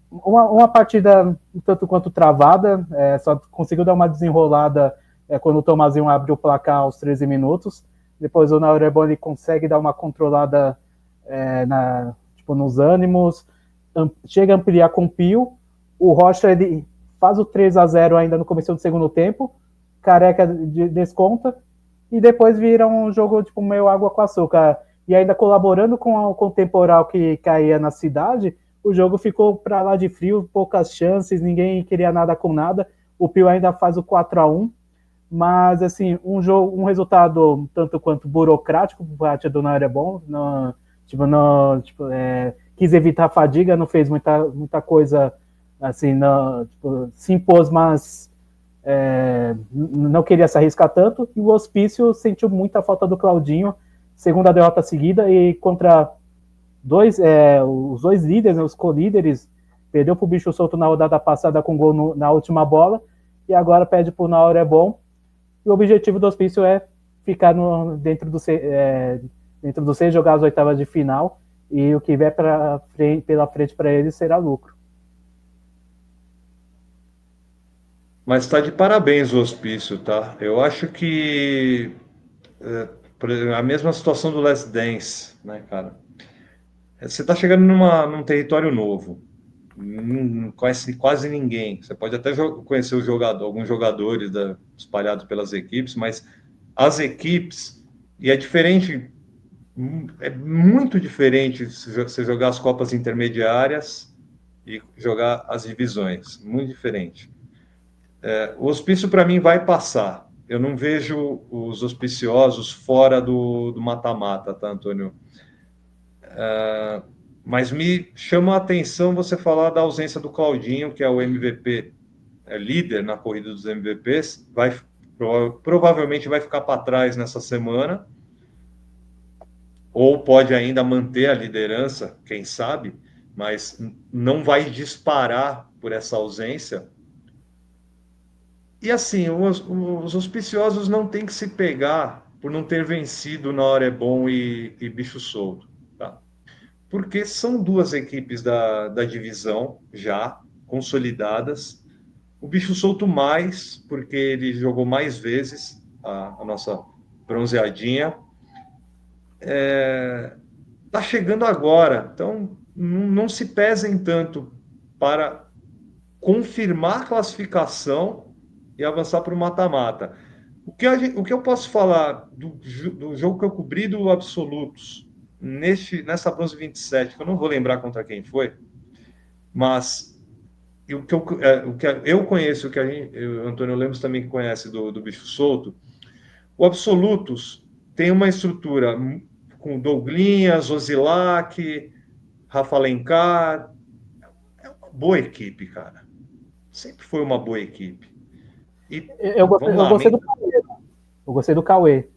Uma partida um tanto quanto travada, só conseguiu dar uma desenrolada quando o Tomazinho abriu o placar aos 13 minutos. Depois o Naurebon ele consegue dar uma controlada tipo, nos ânimos, chega a ampliar com o Pio. O Rocha ele faz o 3-0 ainda no começo do segundo tempo, Careca desconta, e depois vira um jogo tipo meio água com açúcar. E ainda colaborando com o temporal que caía na cidade, o jogo ficou para lá de frio, poucas chances, ninguém queria nada com nada. O Pio ainda faz o 4-1, mas assim, um resultado tanto quanto burocrático por parte do Nário é bom, quis evitar a fadiga, não fez muita coisa assim, tipo, se impôs, mas não queria se arriscar tanto, e o Hospício sentiu muita falta do Claudinho, segunda derrota seguida, e contra os dois líderes, né, os co-líderes, perdeu para o Bicho Solto na rodada passada com gol na última bola, e agora pede para o Na Hora é Bom, e o objetivo do Hospício é ficar dentro do seis, jogar as oitavas de final, e o que vier pela frente para eles será lucro. Mas está de parabéns o hospício, tá? Eu acho que a mesma situação do Last Dance, né, cara? Você está chegando num território novo, não conhece quase ninguém. Você pode até conhecer alguns jogadores espalhados pelas equipes, mas as equipes, e é diferente, é muito diferente você jogar as Copas Intermediárias e jogar as divisões, muito diferente. O hospício, para mim, vai passar. Eu não vejo os auspiciosos fora do mata-mata, tá, Antônio? Mas me chama a atenção você falar da ausência do Claudinho, que é o MVP, líder na corrida dos MVPs, provavelmente vai ficar para trás nessa semana, ou pode ainda manter a liderança, quem sabe, mas não vai disparar por essa ausência. E assim, os auspiciosos não têm que se pegar por não ter vencido Na Hora é Bom e Bicho Solto, tá? Porque são duas equipes da divisão já consolidadas. O Bicho Solto mais, porque ele jogou mais vezes a nossa bronzeadinha. Tá chegando agora, então não se pesem tanto para confirmar a classificação e avançar para o mata-mata. O que eu posso falar do jogo que eu cobri do Absolutos nessa bronze 27, que eu não vou lembrar contra quem foi, mas o que eu conheço, o que o Antônio Lemos também conhece do Bicho Solto, o Absolutos tem uma estrutura com Douglinhas, Osilac, Rafa Alencar, é uma boa equipe, cara. Sempre foi uma boa equipe. E vamos Eu lá, gostei do Cauê. Eu gostei do Cauê.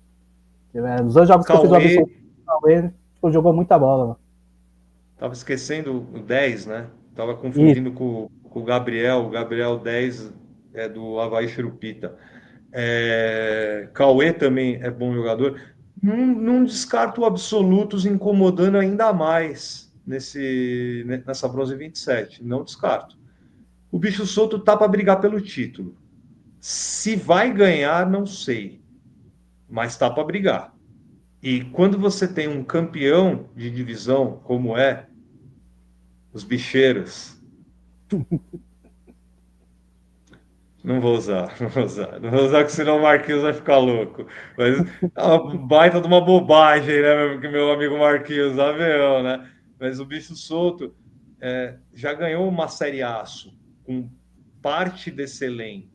Nos dois jogos que eu fiz o Cauê, absoluto, o Cauê tipo, jogou muita bola. Mano. tava esquecendo o 10, né? Tava Isso. confundindo com o Gabriel. O Gabriel 10 é do Avaí Chirupita. Cauê também é bom jogador. Não descarto o Absolutos incomodando ainda mais nessa bronze 27. Não descarto. O Bicho Solto tá para brigar pelo título. Se vai ganhar, não sei. Mas tá para brigar. E quando você tem um campeão de divisão, como é os bicheiros, não vou usar, não vou usar, não vou usar, porque senão o Marquinhos vai ficar louco. Mas é uma baita de uma bobagem, né? Que meu amigo Marquinhos, avião, né? Mas o bicho solto já ganhou uma série Aço com parte desse elenco.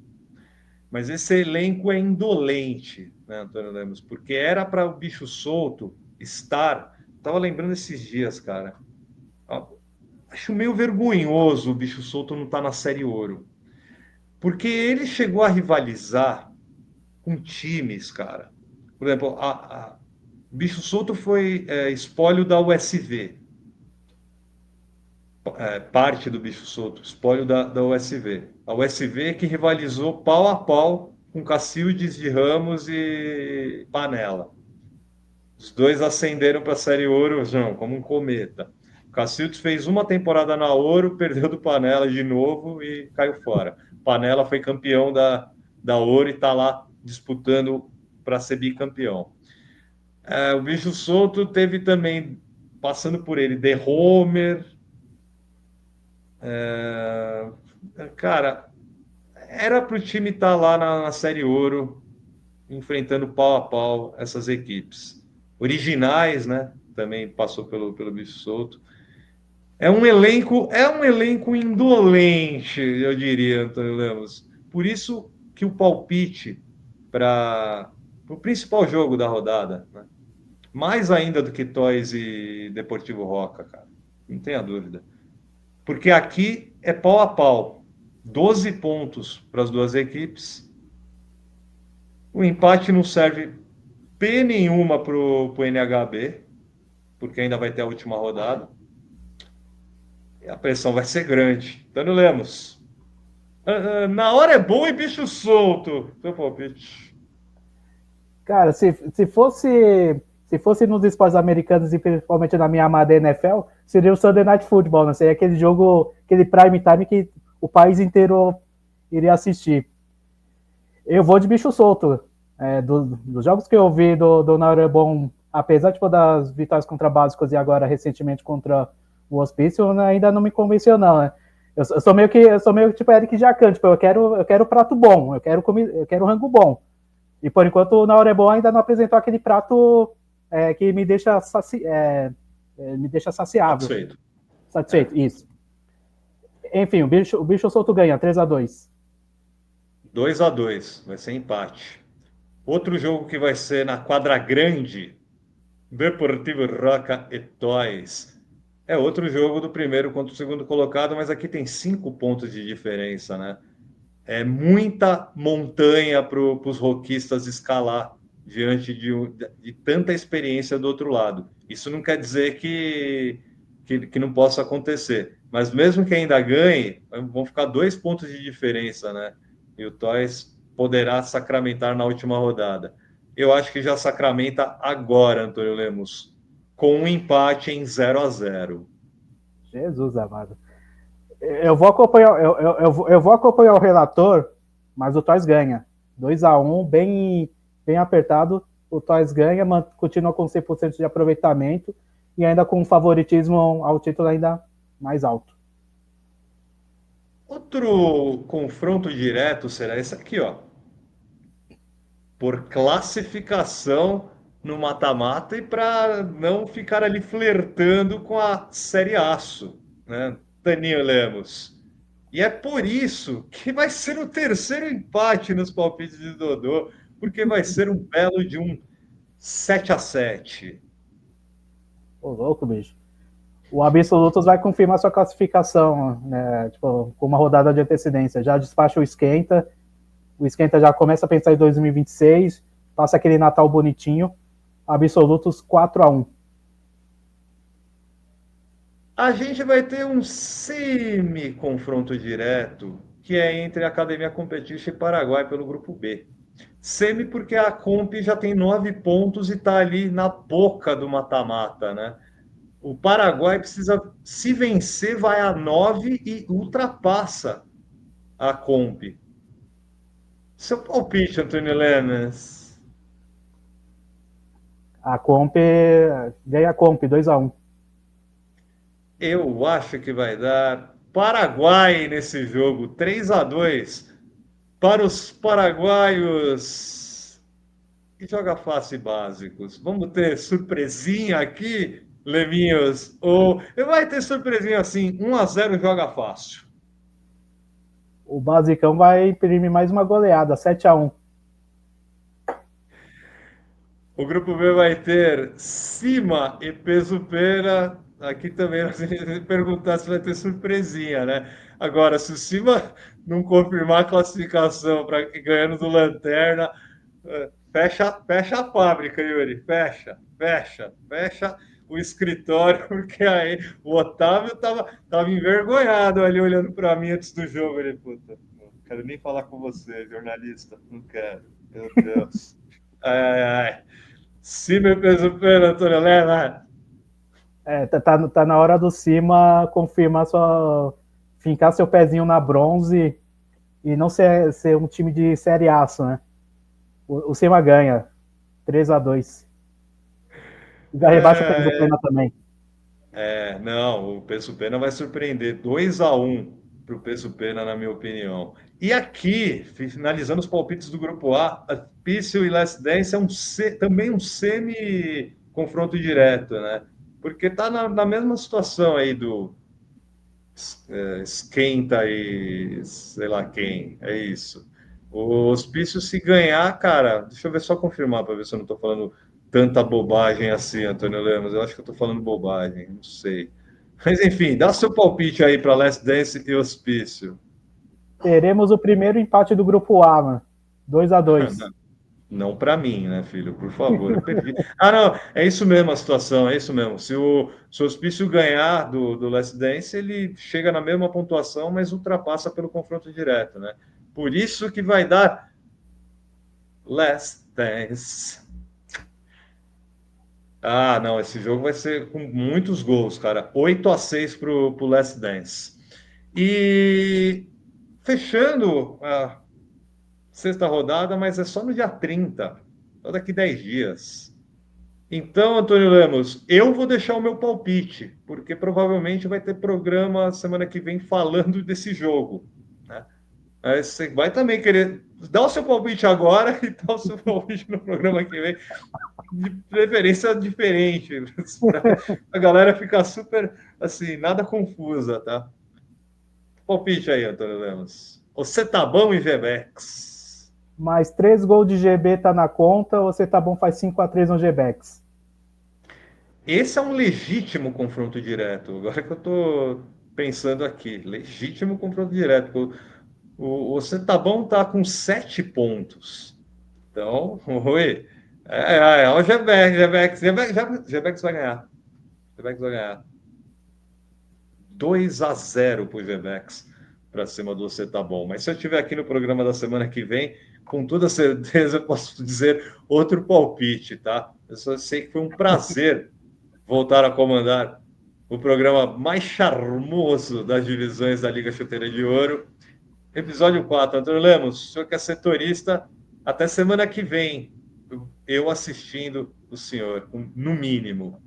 mas esse elenco é indolente, né, Antônio Lemos? Porque era para o bicho solto estar. Estava lembrando esses dias, cara. Acho meio vergonhoso o bicho solto não estar na Série Ouro. Porque ele chegou a rivalizar com times, cara. Por exemplo, o bicho solto foi espólio da USV. Parte do bicho solto, espólio da USV. A USV que rivalizou pau a pau com Cacildes de Ramos e Panela. Os dois ascenderam para a Série Ouro, não, como um cometa. O Cacildes fez uma temporada na Ouro, perdeu do Panela de novo e caiu fora. Panela foi campeão da Ouro e está lá disputando para ser bicampeão. O bicho solto teve também, passando por ele, The Homer. Cara, era para o time estar lá na Série Ouro, enfrentando pau a pau essas equipes. Originais, né? Também passou pelo bicho solto. É um elenco indolente, eu diria, Antônio Lemos. Por isso que o palpite para o principal jogo da rodada, né? Mais ainda do que Toys e Deportivo Roca, cara. Não tenha dúvida. Porque aqui é pau a pau. 12 pontos para as duas equipes. O empate não serve P nenhuma para o NHB, porque ainda vai ter a última rodada. E a pressão vai ser grande. Antônio Lemos. Na hora é bom e bicho solto. Seu palpite. Cara, se fosse nos esportes americanos e principalmente na minha amada NFL, seria o Sunday Night Football, né? Seria aquele jogo, aquele prime time que o país inteiro iria assistir. Eu vou de bicho solto. Dos jogos que eu vi do Narebon, apesar tipo, das vitórias contra básicos e agora recentemente contra o Hospício, né, ainda não me convenceu, não, né? Eu sou meio tipo Eric Jacan, tipo, eu quero prato bom, eu quero rango bom. E por enquanto o Narebon ainda não apresentou aquele prato que me deixa, me deixa saciável. Satisfeito, isso. Enfim, o bicho solto ganha, 3-2. 2-2, vai ser empate. Outro jogo que vai ser na quadra grande, Deportivo Roca e Toys. É outro jogo do primeiro contra o segundo colocado, mas aqui tem 5 pontos de diferença, né? É muita montanha para os roquistas escalar diante de tanta experiência do outro lado. Isso não quer dizer que não possa acontecer, mas mesmo que ainda ganhe, vão ficar 2 pontos de diferença, né? E o Toys poderá sacramentar na última rodada. Eu acho que já sacramenta agora, Antônio Lemos, com um empate em 0-0. Jesus amado. Eu vou acompanhar o relator, mas o Toys ganha. 2-1, bem apertado. O Toys ganha, continua com 100% de aproveitamento e ainda com um favoritismo ao título ainda mais alto. Outro confronto direto será esse aqui, ó. Por classificação no mata-mata e para não ficar ali flertando com a Série Aço, né? Taninho Lemos. E é por isso que vai ser o terceiro empate nos palpites de Dodô, porque vai ser um belo de um 7-7. Ô, louco, bicho. O Absolutos vai confirmar sua classificação, né, tipo, com uma rodada de antecedência. Já despacha o Esquenta já começa a pensar em 2026, passa aquele Natal bonitinho. Absolutos 4-1. A gente vai ter um semi-confronto direto, que é entre a Academia Competition e Paraguai pelo grupo B. Semi porque a Comp já tem 9 pontos e está ali na boca do mata-mata, né? O Paraguai precisa, se vencer, vai a 9 e ultrapassa a Comp. Seu palpite, Antônio Lemes? A Comp ganha a Comp 2-1. Eu acho que vai dar Paraguai nesse jogo, 3-2 para os paraguaios. E joga fácil e básicos. Vamos ter surpresinha aqui, Leminhos? Ou vai ter surpresinha assim, 1-0 joga fácil. O Basicão vai imprimir mais uma goleada, 7-1. O grupo B vai ter Cima e Peso Pena. Aqui também nós vamos perguntar se vai ter surpresinha, né? Agora, se o Cima não confirmar a classificação para ganhando do Lanterna, fecha a fábrica, Yuri. Fecha o escritório, porque aí o Otávio tava envergonhado ali olhando para mim antes do jogo. Ele, puta, não quero nem falar com você, jornalista. Não quero. Meu Deus. Ai, ai, ai. Sim, meu peso pena, Antônio Lema. Tá na hora do Cima confirmar fincar seu pezinho na bronze e não ser um time de série aço, né? O Cima ganha 3-2. Já rebaixa o peso pena também. Não, o peso pena vai surpreender 2-1 para o peso pena, na minha opinião. E aqui, finalizando os palpites do grupo A, a Pício e Last Dance é também um semi-confronto direto, né? Porque tá na mesma situação aí do esquenta e sei lá quem, é isso. O Hospício, se ganhar, cara, deixa eu ver só confirmar para ver se eu não estou falando tanta bobagem assim, Antônio Lemos. Eu acho que eu estou falando bobagem, não sei. Mas enfim, dá seu palpite aí para Last Dance e Hospício. Teremos o primeiro empate do grupo A, mano. 2-2. Não para mim, né, filho? Por favor, eu perdi. Ah, não, é isso mesmo a situação, é isso mesmo. Se o Hospício ganhar do Last Dance, ele chega na mesma pontuação, mas ultrapassa pelo confronto direto, né? Por isso que vai dar Last Dance. Ah, não, esse jogo vai ser com muitos gols, cara. 8-6 pro Last Dance. E fechando a sexta rodada, mas é só no dia 30, só daqui 10 dias. Então, Antônio Lemos, eu vou deixar o meu palpite, porque provavelmente vai ter programa semana que vem falando desse jogo, né? Aí você vai também querer dar o seu palpite agora e dar o seu palpite no programa que vem, de preferência diferente, para a galera ficar super, assim, nada confusa, tá? Palpite aí, Antônio Lemos. Você tá bom em Gebex? Mais 3 gols de GB tá na conta, você tá bom, faz 5-3 no GBX. Esse é um legítimo confronto direto. Agora que eu estou pensando aqui, legítimo confronto direto. O Cetabão está com 7 pontos. Então, oi. O Gebex vai ganhar. Gebex vai ganhar. 2-0 para o Gebex para cima do Cetabão. Mas se eu estiver aqui no programa da semana que vem, com toda certeza eu posso dizer outro palpite, tá? Eu só sei que foi um prazer voltar a comandar o programa mais charmoso das divisões da Liga Chuteira de Ouro. Episódio 4. Antônio Lemos, o senhor que é setorista, até semana que vem, eu assistindo o senhor, no mínimo.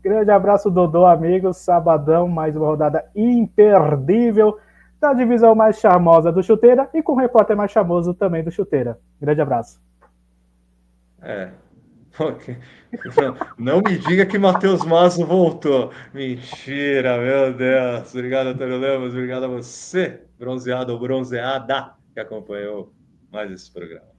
Grande abraço, Dodô, amigos. Sabadão, mais uma rodada imperdível da divisão mais charmosa do Chuteira e com o repórter mais charmoso também do Chuteira. Grande abraço. É. Não me diga que Matheus Masso voltou. Mentira, meu Deus. Obrigado, Antônio Lemos. Obrigado a você, bronzeado ou bronzeada, que acompanhou mais esse programa.